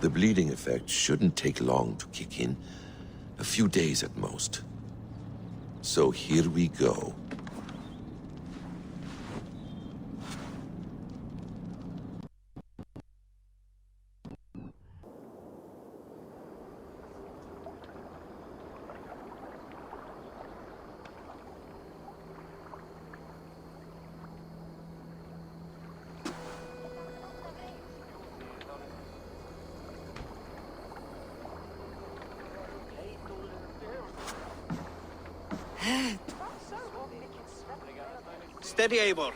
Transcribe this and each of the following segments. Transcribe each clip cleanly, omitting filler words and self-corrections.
The bleeding effect shouldn't take long to kick in. A few days at most. So here we go. Steady, Eivor.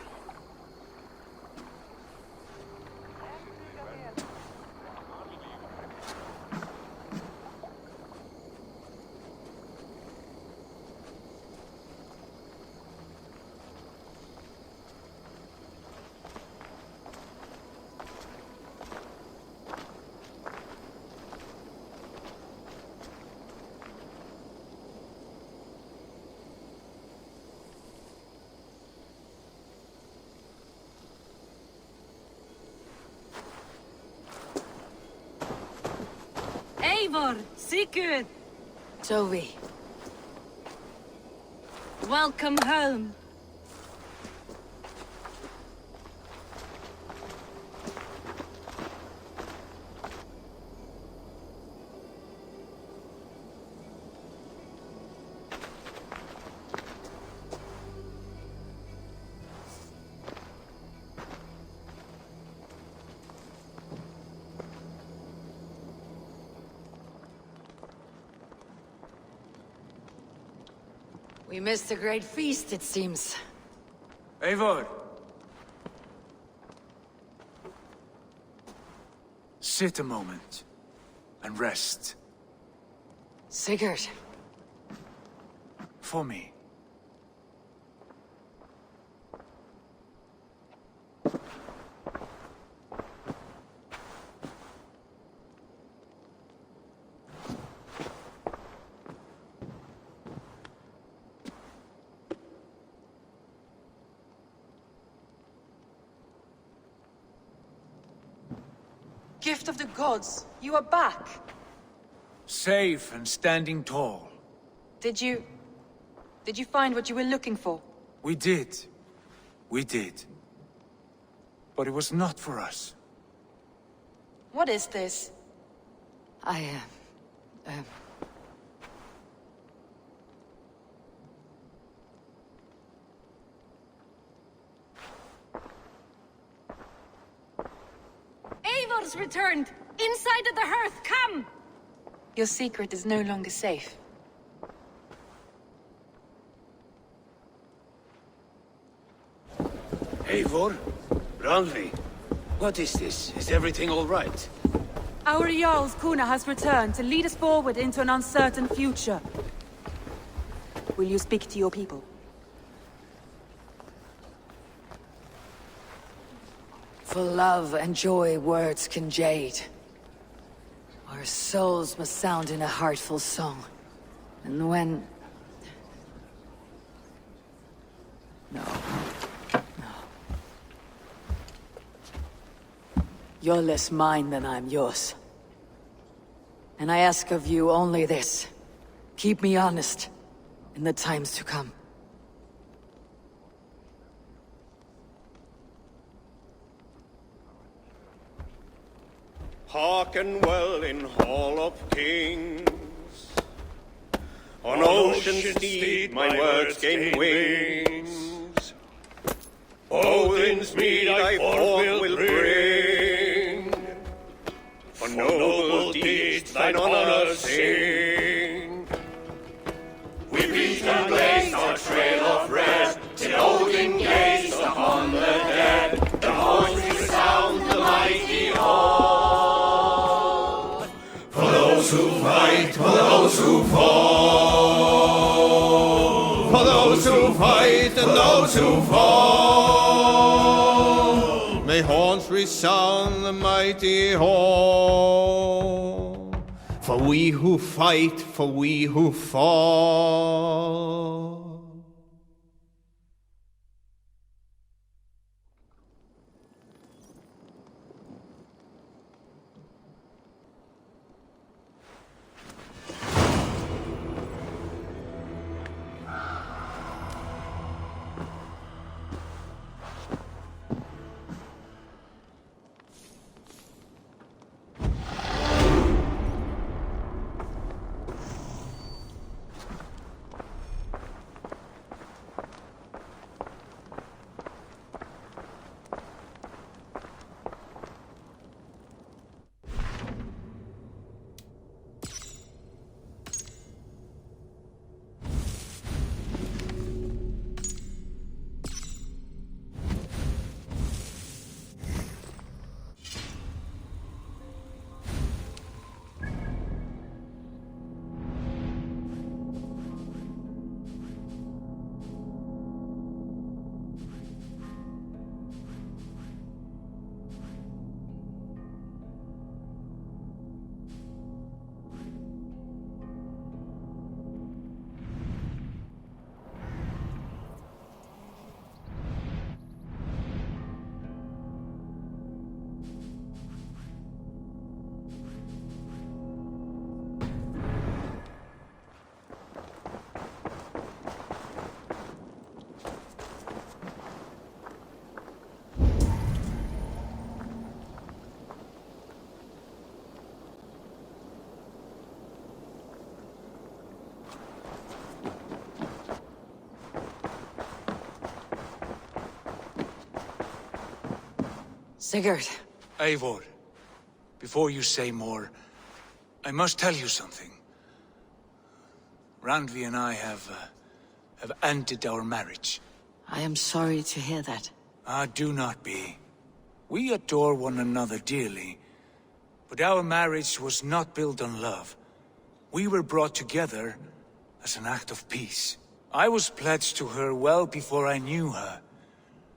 Eivor, Sigurd! Kjotve. Welcome home. We missed a great feast, it seems. Eivor! Sit a moment and rest. Sigurd. For me. Gift of the gods, you are back. Safe and standing tall. Did you find what you were looking for? We did. We did. But it was not for us. What is this? Eivor's returned! Inside of the hearth, come! Your secret is no longer safe. Eivor? Randvi? What is this? Is everything all right? Our Jarl's Kuna has returned to lead us forward into an uncertain future. Will you speak to your people? For love and joy words can jade. Our souls must sound in a heartful song. And when... No. You're less mine than I'm yours. And I ask of you only this. Keep me honest in the times to come. Hearken well in Hall of Kings. On ocean's steed my words gain wings. Odin's mead I forth will bring. For noble deeds thine honor sing. We beat and blaze our trail of red, till Odin gazed upon the dead. The voice resound the mighty hall. For those who fight, for those who fall. For those who fight and those who fall. May horns resound the mighty hall. For we who fight, for we who fall. Sigurd. Eivor, before you say more, I must tell you something. Randvi and I have ended our marriage. I am sorry to hear that. Ah, do not be. We adore one another dearly, but our marriage was not built on love. We were brought together as an act of peace. I was pledged to her well before I knew her,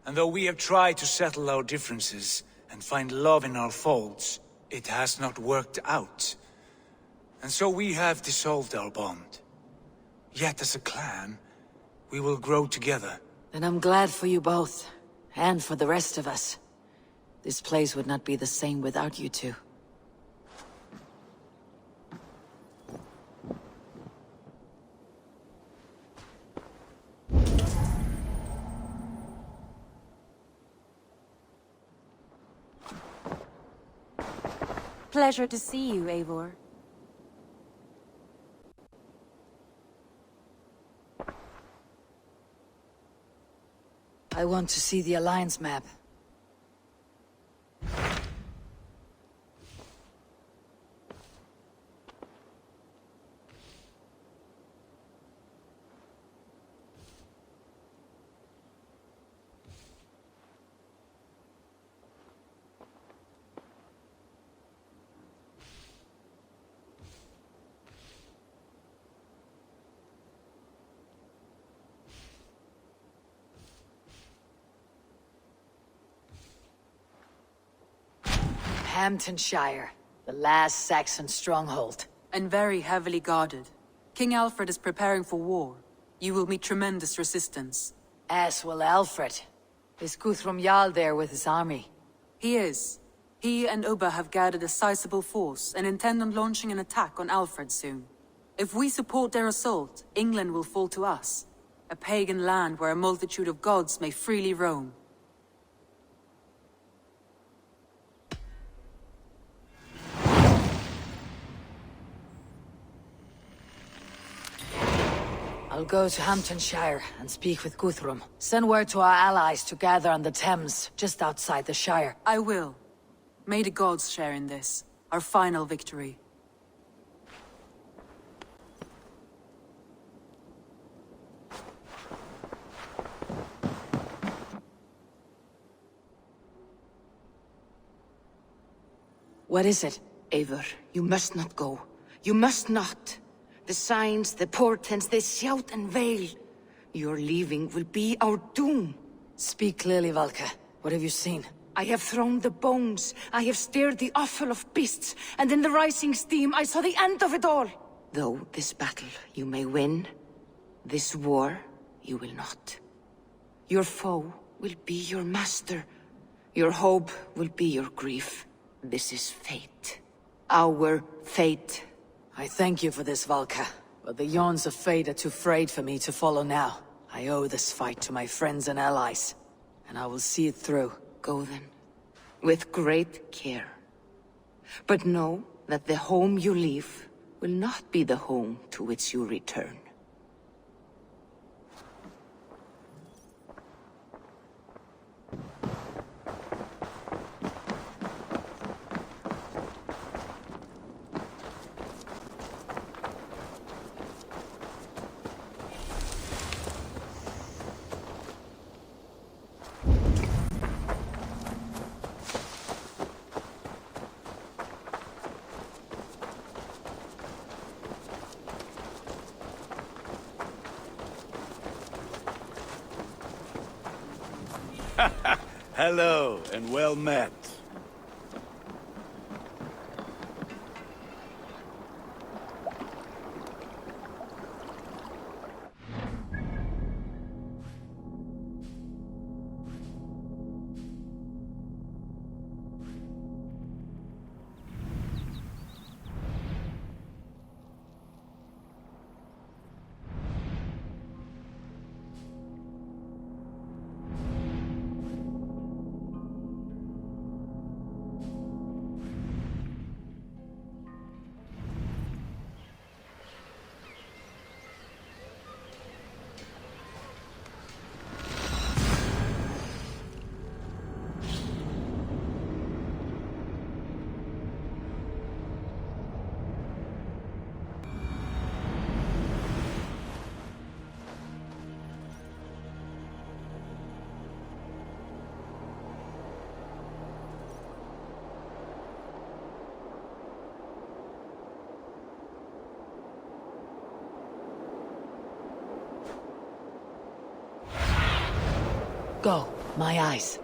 and though we have tried to settle our differences and find love in our faults, it has not worked out. And so we have dissolved our bond. Yet as a clan, we will grow together. Then I'm glad for you both, and for the rest of us. This place would not be the same without you two. Pleasure to see you, Eivor. I want to see the Alliance map. Hamptonshire, the last Saxon stronghold. And very heavily guarded. King Alfred is preparing for war. You will meet tremendous resistance. As will Alfred. Is Guthrum Jarl there with his army? He is. He and Ubba have gathered a sizable force and intend on launching an attack on Alfred soon. If we support their assault, England will fall to us. A pagan land where a multitude of gods may freely roam. I'll go to Hamptonshire and speak with Guthrum. Send word to our allies to gather on the Thames, just outside the Shire. I will. May the gods share in this, our final victory. What is it? Eivor, you must not go. You must not. The signs, the portents, they shout and wail. Your leaving will be our doom. Speak clearly, Valka. What have you seen? I have thrown the bones. I have stirred the offal of beasts. And in the rising steam, I saw the end of it all. Though this battle you may win, this war you will not. Your foe will be your master. Your hope will be your grief. This is fate. Our fate. I thank you for this, Valka. But the yawns of fate are too frayed for me to follow now. I owe this fight to my friends and allies. And I will see it through. Go then. With great care. But know that the home you leave will not be the home to which you return. Hello, and well met. My eyes.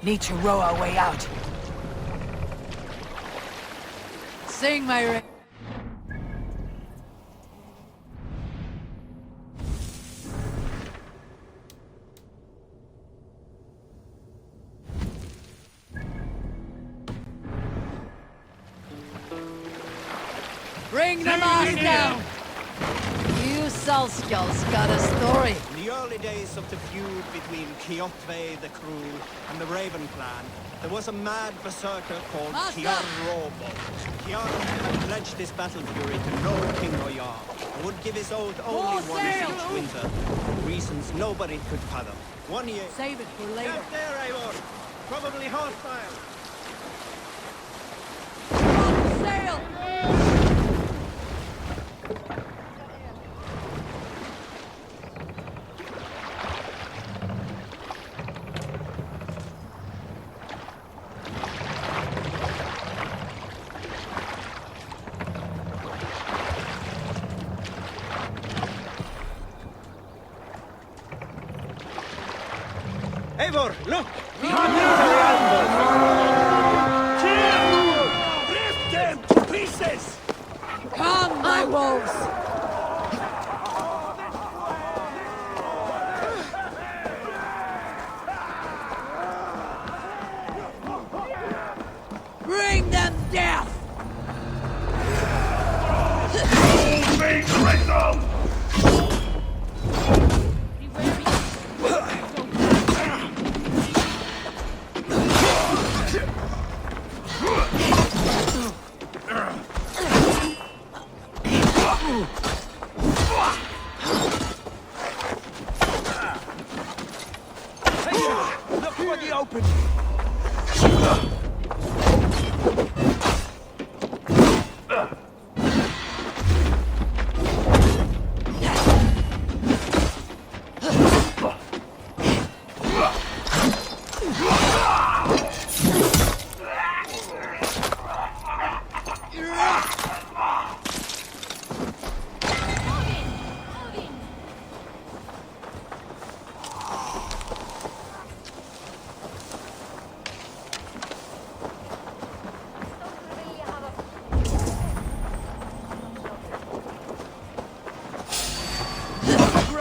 Need to row our way out. Sing my Bring the mast down! You Salskulls got a story. In the early days of the feud between Kjotve the Cruel and the Raven clan, there was a mad berserker called Kjotve. Kjotve had pledged his battle fury to no king or jarl, and would give his oath only once each winter, for reasons nobody could fathom. One year... Save it for later. Out there, Eivor! Probably hostile! Sail! Eivor, look! Rip them to pieces! Come, my wolves! Bring them death! Look for the opening!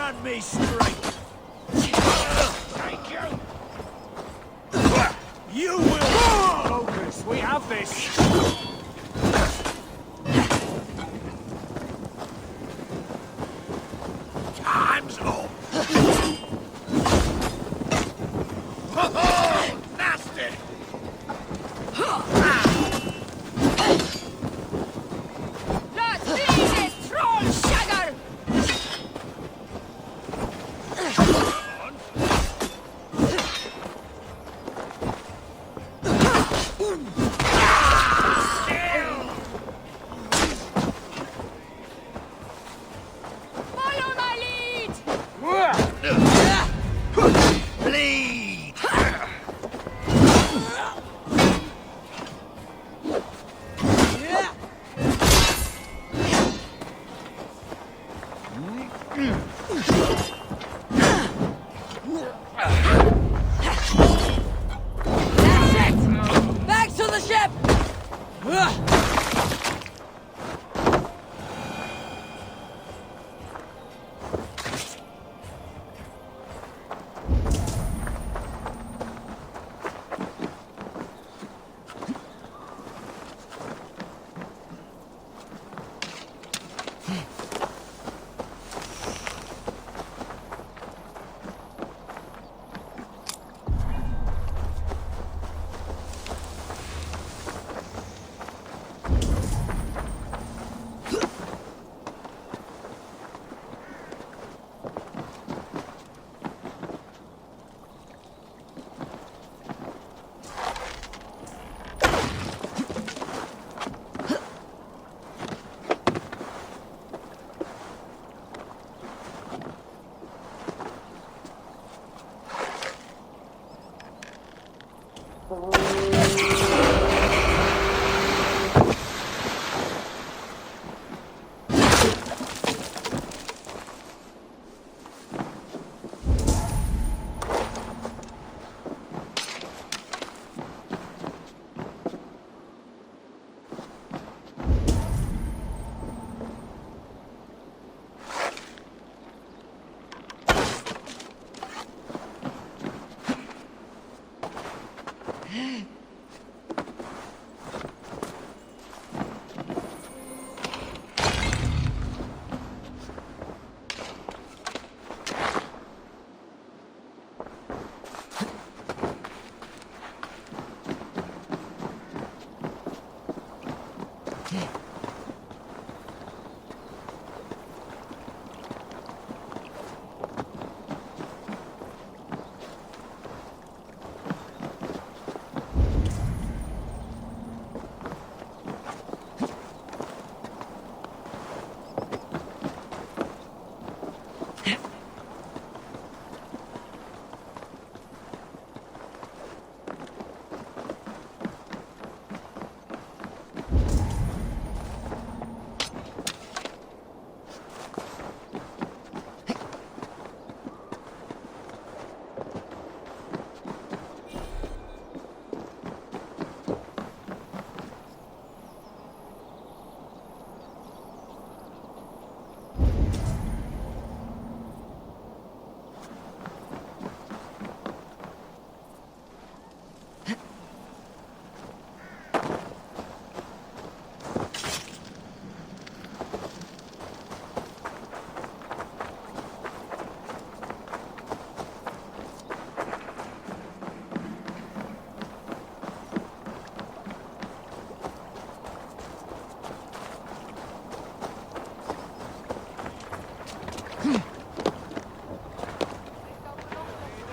Stand me straight! Thank you! You will! Focus, we have this! Time's up! Nasty! Let's see this troll shagger! Follow my lead! Bleed! That's it! Back to the ship!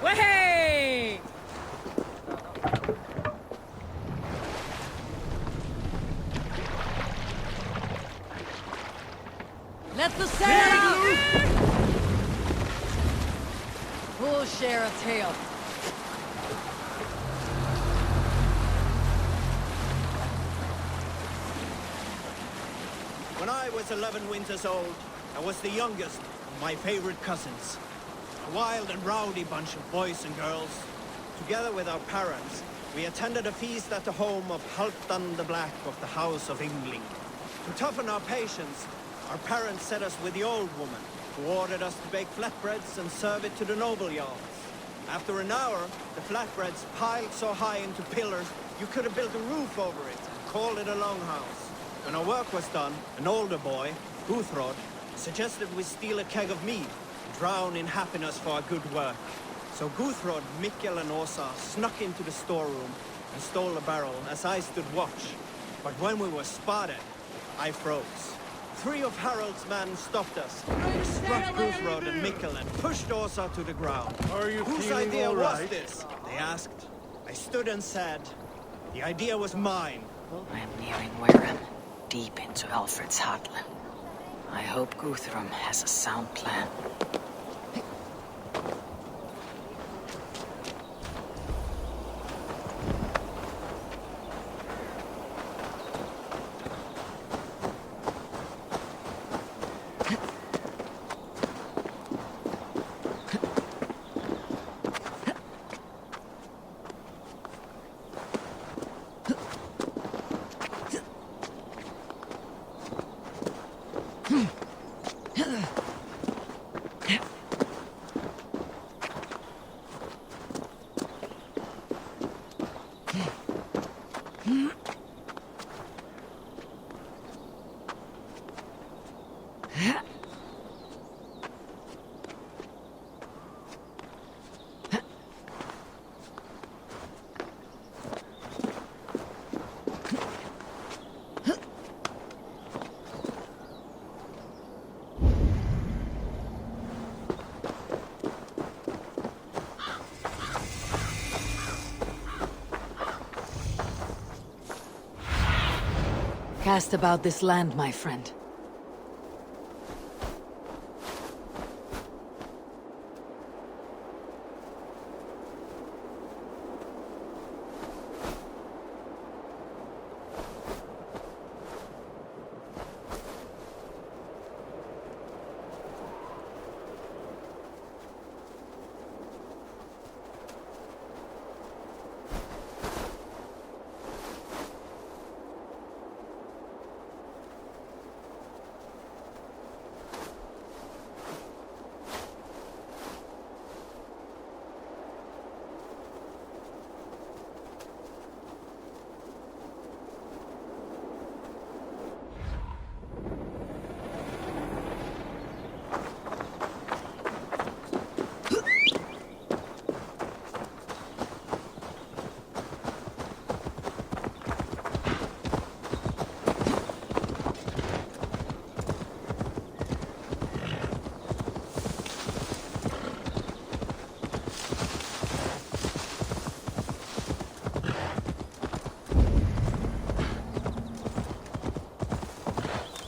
Way! Let the sail out! Who'll share a tale? When I was 11 winters old, I was the youngest of my favorite cousins. A wild and rowdy bunch of boys and girls. Together with our parents, we attended a feast at the home of Halfdan the Black of the House of Yngling. To toughen our patience, our parents set us with the old woman, who ordered us to bake flatbreads and serve it to the noble yards. After an hour, the flatbreads piled so high into pillars, you could have built a roof over it and called it a longhouse. When our work was done, an older boy, Guthrod, suggested we steal a keg of mead, drown in happiness for our good work. So Guthrod, Mikkel and Åsa snuck into the storeroom and stole a barrel as I stood watch. But when we were spotted, I froze. 3 of Harald's men stopped us. They struck Guthrod and Mikkel and pushed Åsa to the ground. Are you Whose feeling idea all was right? this? They asked. I stood and said, the idea was mine. I am nearing Wareham, deep into Alfred's heartland. I hope Guthrum has a sound plan. Cast about this land, my friend.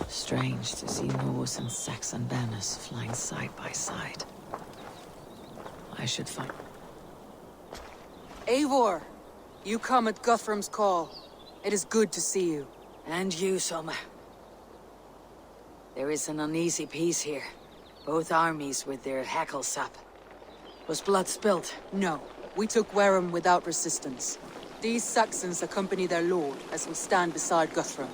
Strange to see Norse and Saxon banners flying side by side. I should find... Eivor! You come at Guthrum's call. It is good to see you. And you, Soma. There is an uneasy peace here. Both armies with their hackles up. Was blood spilled? No. We took Wareham without resistance. These Saxons accompany their lord as we stand beside Guthrum.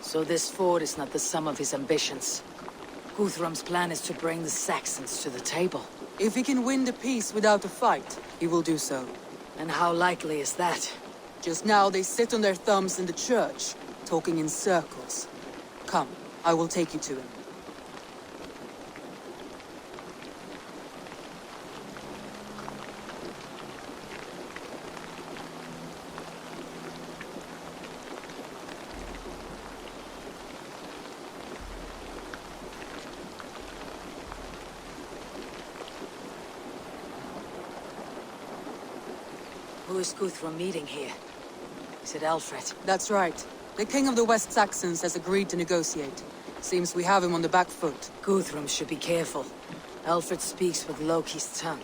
So this fort is not the sum of his ambitions. Guthrum's plan is to bring the Saxons to the table. If he can win the peace without a fight, he will do so. And how likely is that? Just now they sit on their thumbs in the church, talking in circles. Come, I will take you to him. Who is Guthrum meeting here? Is it Alfred? That's right. The king of the West Saxons has agreed to negotiate. Seems we have him on the back foot. Guthrum should be careful. Alfred speaks with Loki's tongue.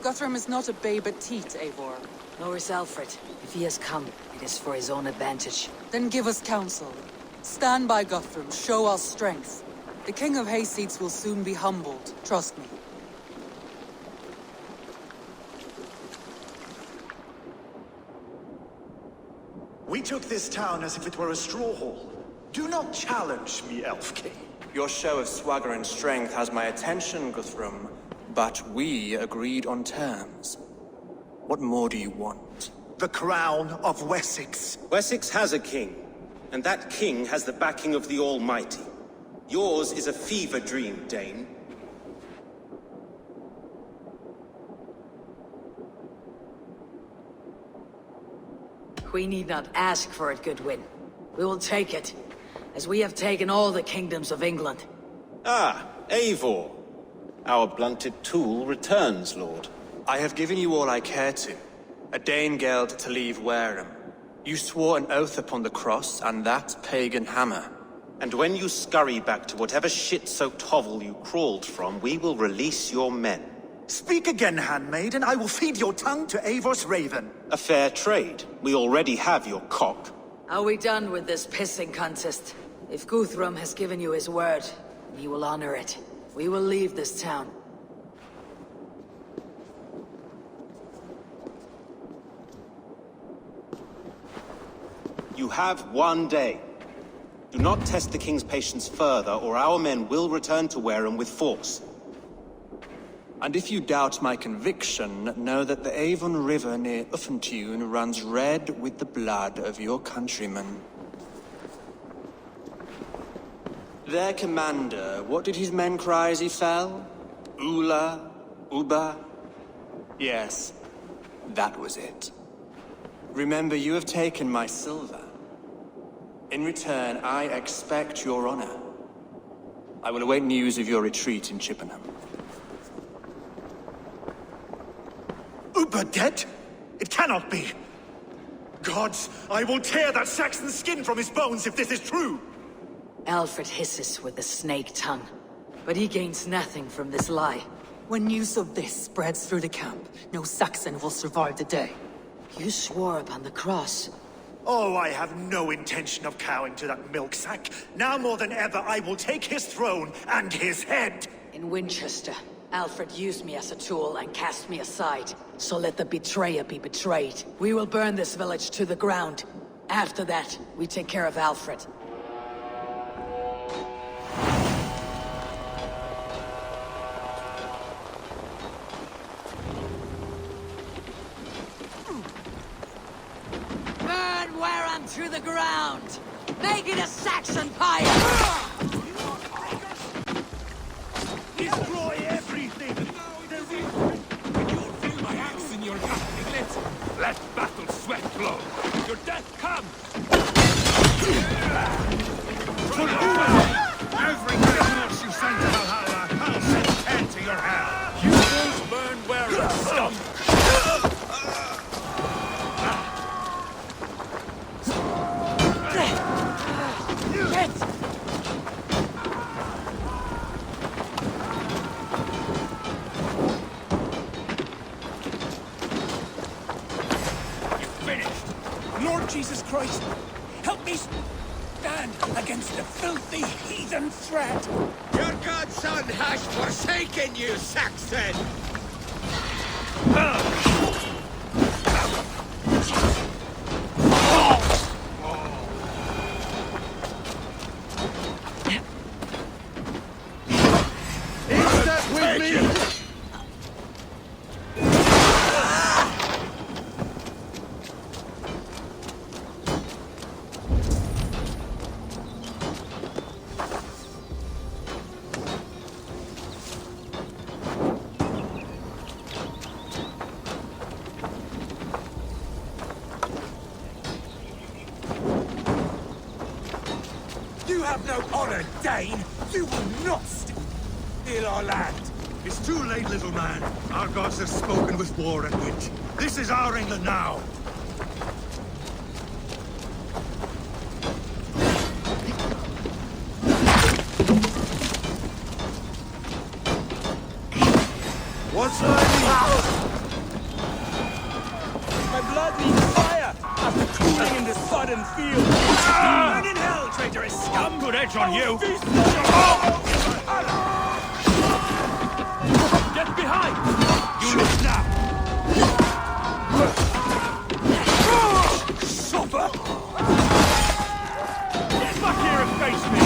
Guthrum is not a babe at teat, Eivor. Nor is Alfred. If he has come, it is for his own advantage. Then give us counsel. Stand by Guthrum, show our strength. The king of Hayseeds will soon be humbled, trust me. We took this town as if it were a straw hall. Do not challenge me, Elf King. Your show of swagger and strength has my attention, Guthrum, but we agreed on terms. What more do you want? The crown of Wessex. Wessex has a king, and that king has the backing of the Almighty. Yours is a fever dream, Dane. We need not ask for it, Goodwin. We will take it, as we have taken all the kingdoms of England. Ah, Eivor. Our blunted tool returns, Lord. I have given you all I care to. A Danegeld to leave Wareham. You swore an oath upon the cross, and that pagan hammer. And when you scurry back to whatever shit-soaked hovel you crawled from, we will release your men. Speak again, handmaid, and I will feed your tongue to Eivor's raven. A fair trade. We already have your cock. Are we done with this pissing contest? If Guthrum has given you his word, he will honor it. We will leave this town. You have 1 day. Do not test the king's patience further, or our men will return to Wareham with force. And if you doubt my conviction, know that the Avon River near Uffentune runs red with the blood of your countrymen. Their commander, what did his men cry as he fell? Ula? Uba? Yes, that was it. Remember, you have taken my silver. In return, I expect your honor. I will await news of your retreat in Chippenham. Uber dead? It cannot be. Gods, I will tear that Saxon's skin from his bones if this is true. Alfred hisses with the snake tongue, but he gains nothing from this lie. When news of this spreads through the camp, no Saxon will survive the day. You swore upon the cross. Oh, I have no intention of cowing to that milk sack. Now more than ever, I will take his throne and his head. In Winchester, Alfred used me as a tool and cast me aside. So let the betrayer be betrayed. We will burn this village to the ground. After that, we take care of Alfred. Burn Wareham to the ground! Make it a Saxon pyre! Destroy everything! You'll feel my axe in your gut, piglet! Let battle sweat flow! Your death comes! Every criminal you send to Valhalla, I'll send 10 to your hell! You won't burn Wareham, scum! Lord Jesus Christ, help me stand against the filthy heathen threat. Your godson has forsaken you, Saxon! Is that with me? You have no honor, Dane! You will not steal our land! It's too late, little man. Our gods have spoken with war and wit. This is our England now. What's that? My blood needs fire after cooling in the sodden field. Burn in hell, traitorous scum! Good edge on you. Get behind! You look now. Supper! Get back here and face me!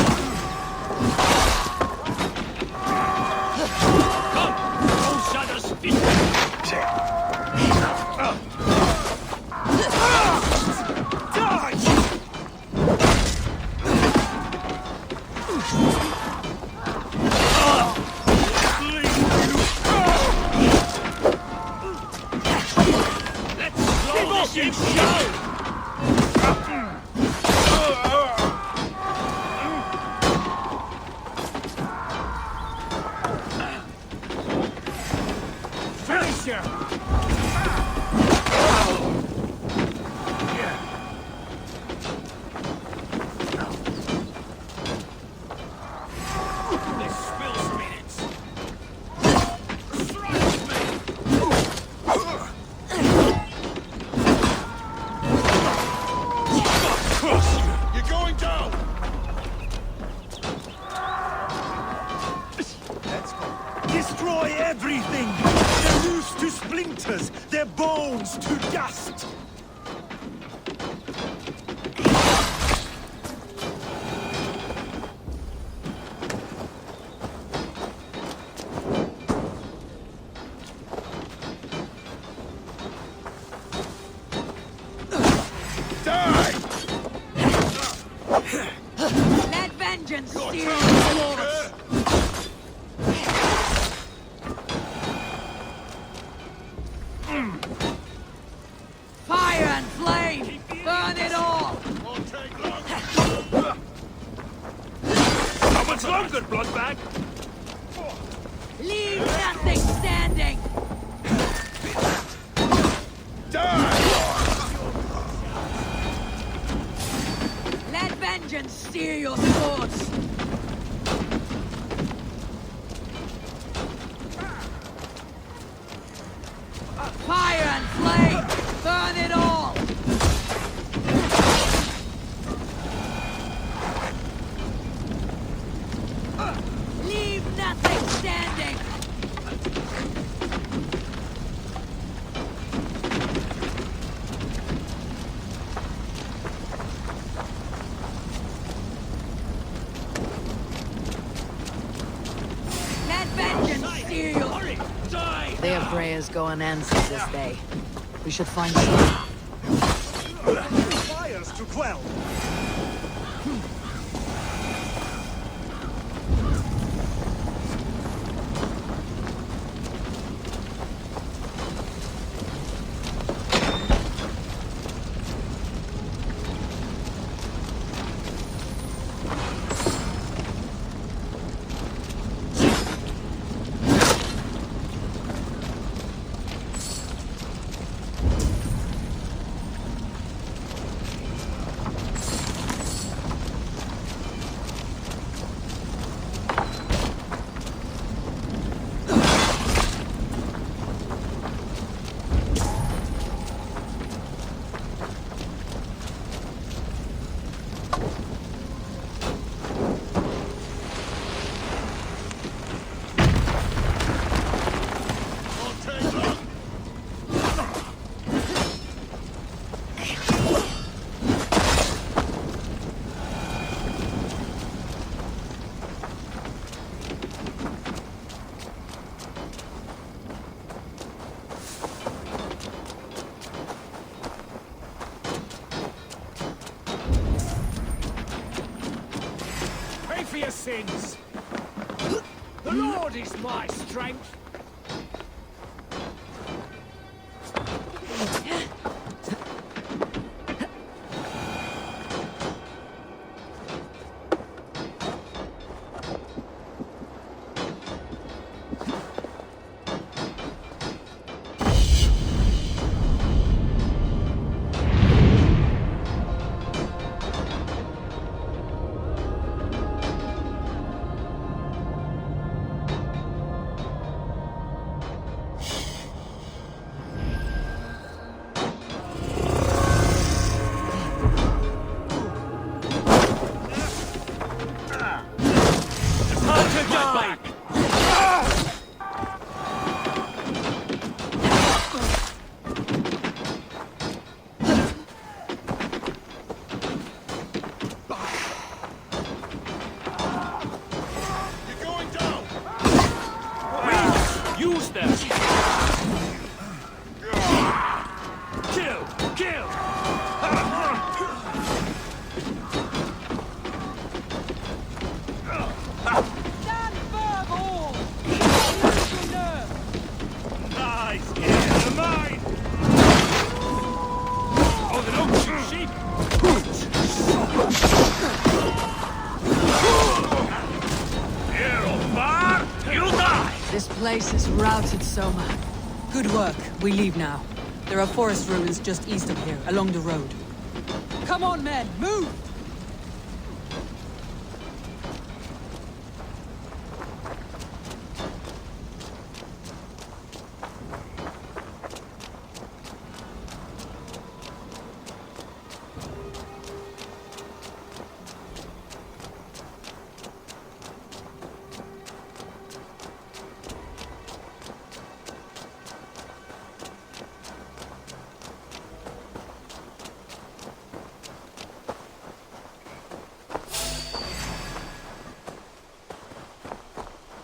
Destroy everything! They're loose to splinters, their bones to dust! Let vengeance steal your thoughts! Fire and flame! Burn it all! How much longer, bloodbag? Leave nothing standing! Let vengeance steer your thoughts! Fire and flame! Burn it all! Leave nothing standing! Let vengeance steer your... They have Freya's going answers this day. We should find some. Fires to quell! Your sins. The Lord is my strength. This place is routed, Soma. Good work. We leave now. There are forest ruins just east of here, along the road. Come on, men! Move!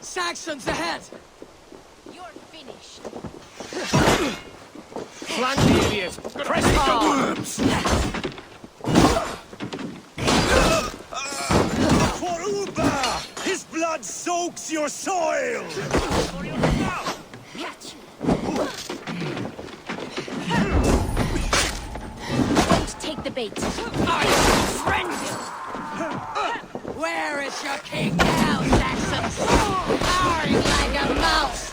Saxons ahead! You're finished. Flank the idiots! Press the worms! For Uba! His blood soaks your soil! Don't take the bait. Where is your king now, Saxons? Cowering like a mouse!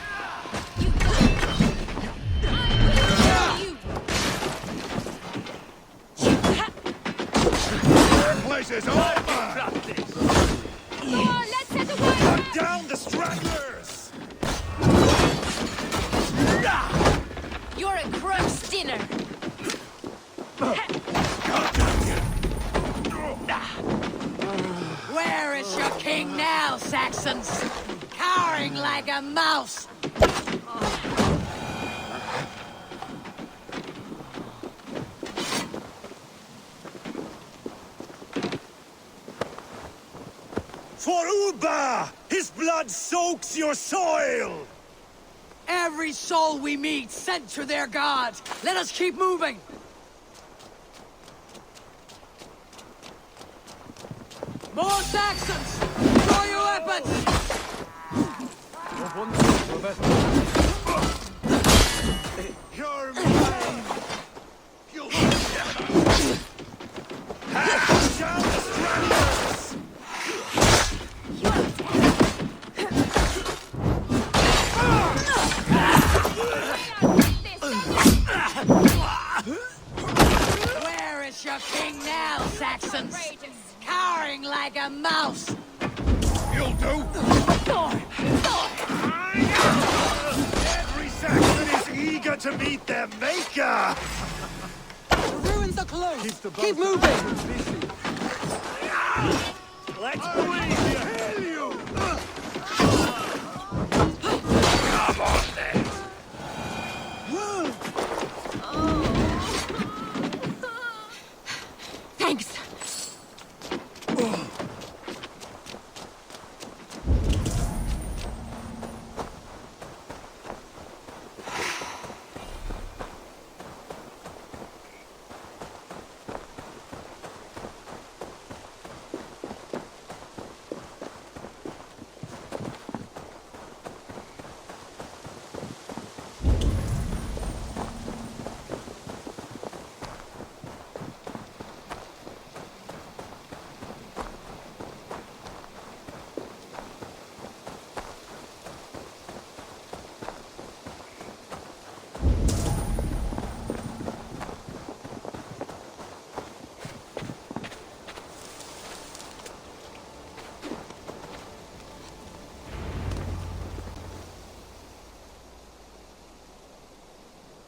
Places over! Come on, let's set a fire! Cut down the stragglers! You're a gross dinner. Where is your king now, Saxons? Cowering like a mouse! For Uba! His blood soaks your soil! Every soul we meet sent to their god! Let us keep moving! More Saxons! Draw your weapons! You're mine! You'll down the stragglers! Where is your king now, Saxons? Cowering like a mouse! You'll do! Every Saxon is eager to meet their maker! The ruins are close! Keep moving! Let's breathe, you hell you! Come on, then! Thanks.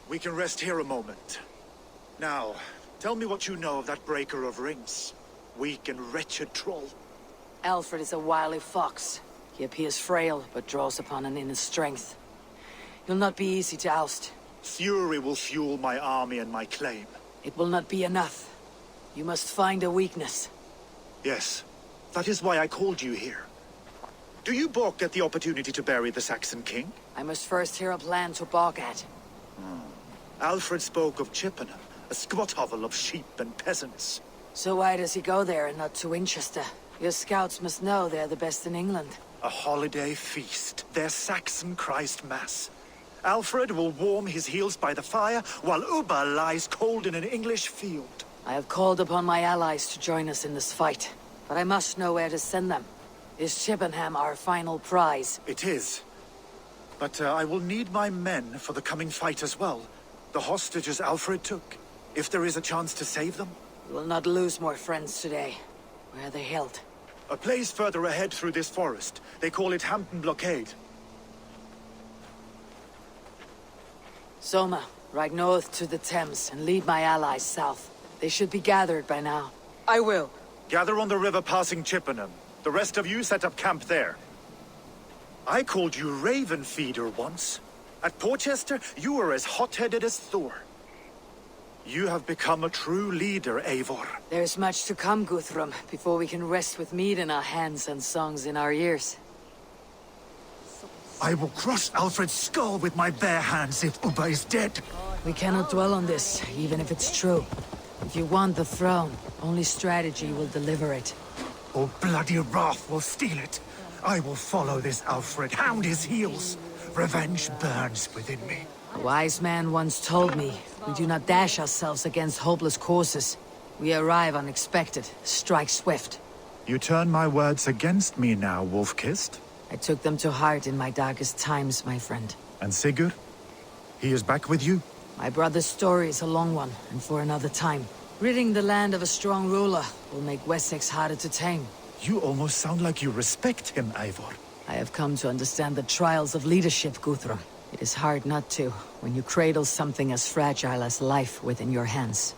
We can rest here a moment. Now, tell me what you know of that breaker of rings. Weak and wretched troll. Alfred is a wily fox. He appears frail, but draws upon an inner strength. He'll not be easy to oust. Fury will fuel my army and my claim. It will not be enough. You must find a weakness. Yes, that is why I called you here. Do you balk at the opportunity to bury the Saxon king? I must first hear a plan to balk at. Alfred spoke of Chippenham, a squat hovel of sheep and peasants. So why does he go there and not to Winchester? Your scouts must know they're the best in England. A holiday feast, their Saxon Christ Mass. Alfred will warm his heels by the fire, while Uba lies cold in an English field. I have called upon my allies to join us in this fight, but I must know where to send them. Is Chippenham our final prize? It is. But I will need my men for the coming fight as well. The hostages Alfred took. If there is a chance to save them. We will not lose more friends today. Where are they held? A place further ahead through this forest. They call it Hampton Blockade. Soma, ride north to the Thames and lead my allies south. They should be gathered by now. I will. Gather on the river passing Chippenham. The rest of you set up camp there. I called you Raven Feeder once. At Porchester, you were as hot-headed as Thor. You have become a true leader, Eivor. There's much to come, Guthrum, before we can rest with meat in our hands and songs in our ears. I will crush Alfred's skull with my bare hands if Ubba is dead. We cannot dwell on this, even if it's true. If you want the throne, only strategy will deliver it. Or bloody wrath will steal it. I will follow this Alfred, hound his heels. Revenge burns within me. A wise man once told me, we do not dash ourselves against hopeless causes. We arrive unexpected, strike swift. You turn my words against me now, Wolf-Kissed? I took them to heart in my darkest times, my friend. And Sigurd? He is back with you? My brother's story is a long one, and for another time. Ridding the land of a strong ruler will make Wessex harder to tame. You almost sound like you respect him, Eivor. I have come to understand the trials of leadership, Guthrum. It is hard not to, when you cradle something as fragile as life within your hands.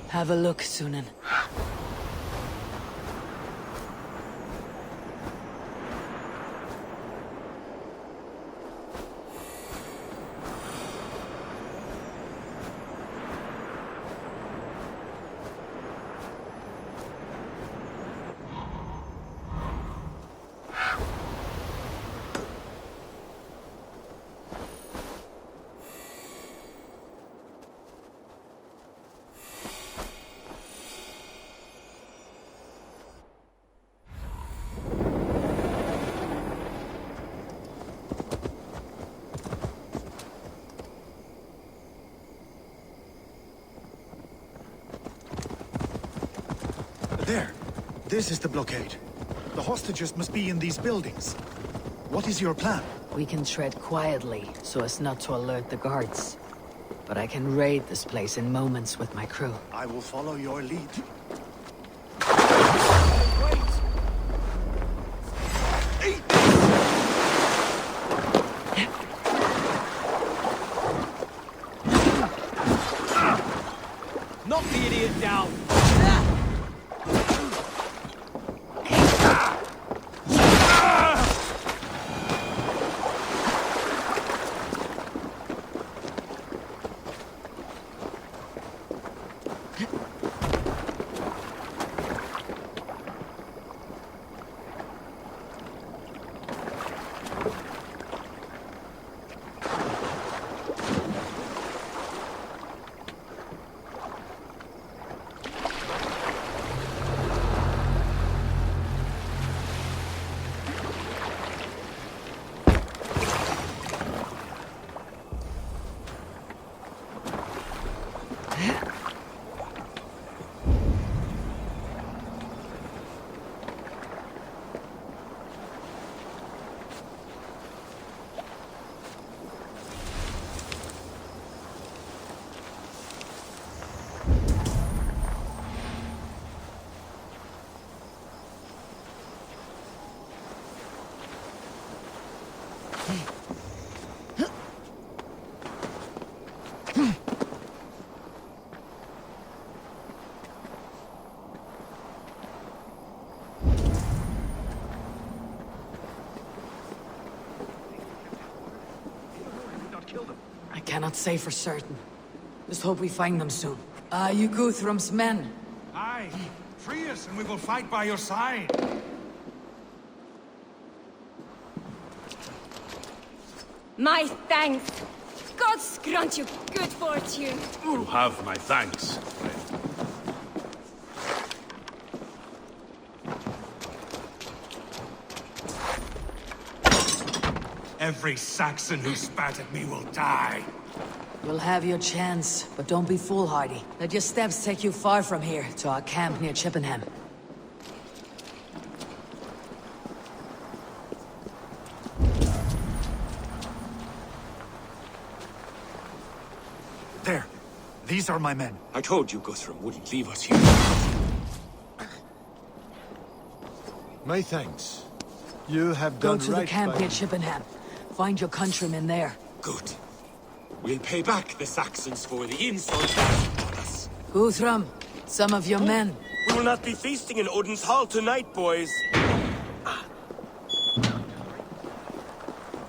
Have a look, Sunan. There. This is the blockade. The hostages must be in these buildings. What is your plan? We can tread quietly, so as not to alert the guards. But I can raid this place in moments with my crew. I will follow your lead. Knock the idiot down! I cannot say for certain. Just hope we find them soon. You Guthrum's men. Aye, free us and we will fight by your side. My thanks. God grant you good fortune. You have my thanks, friend. Every Saxon who spat at me will die. You'll have your chance, but don't be foolhardy. Let your steps take you far from here, to our camp near Chippenham. There. These are my men. I told you Guthrum wouldn't leave us here. My thanks. You have Go done to right the camp by near me. Chippenham. Find your countrymen there. Good. We'll pay back the Saxons for the insult they done us. Guthrum, some of your men. We will not be feasting in Odin's hall tonight, boys.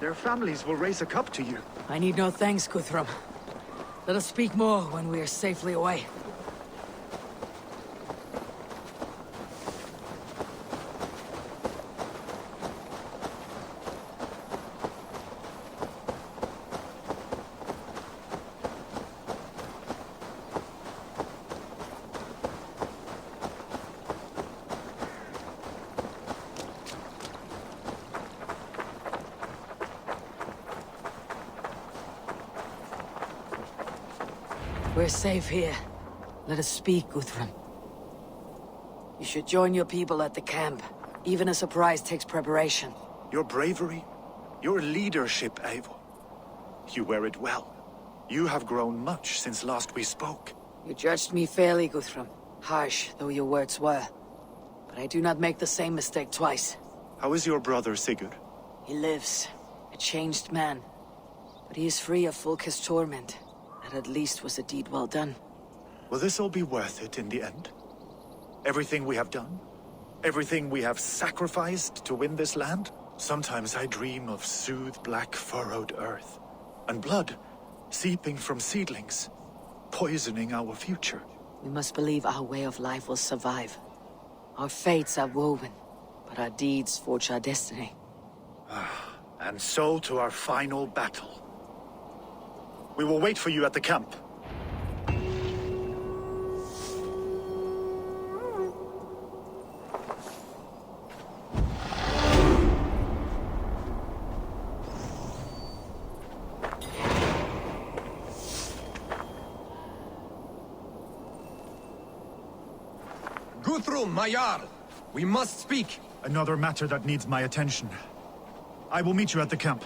Their families will raise a cup to you. I need no thanks, Guthrum. Let us speak more when we are safely away. We're safe here. Let us speak, Guthrum. You should join your people at the camp. Even a surprise takes preparation. Your bravery, your leadership, Eivor. You wear it well. You have grown much since last we spoke. You judged me fairly, Guthrum. Harsh though your words were. But I do not make the same mistake twice. How is your brother, Sigurd? He lives, a changed man. But he is free of Fulke's torment. That at least was a deed well done. Will this all be worth it in the end? Everything we have done? Everything we have sacrificed to win this land? Sometimes I dream of soothed black furrowed earth. And blood seeping from seedlings, poisoning our future. We must believe our way of life will survive. Our fates are woven, but our deeds forge our destiny. And so to our final battle. We will wait for you at the camp. Guthrum, my Jarl! We must speak! Another matter that needs my attention. I will meet you at the camp.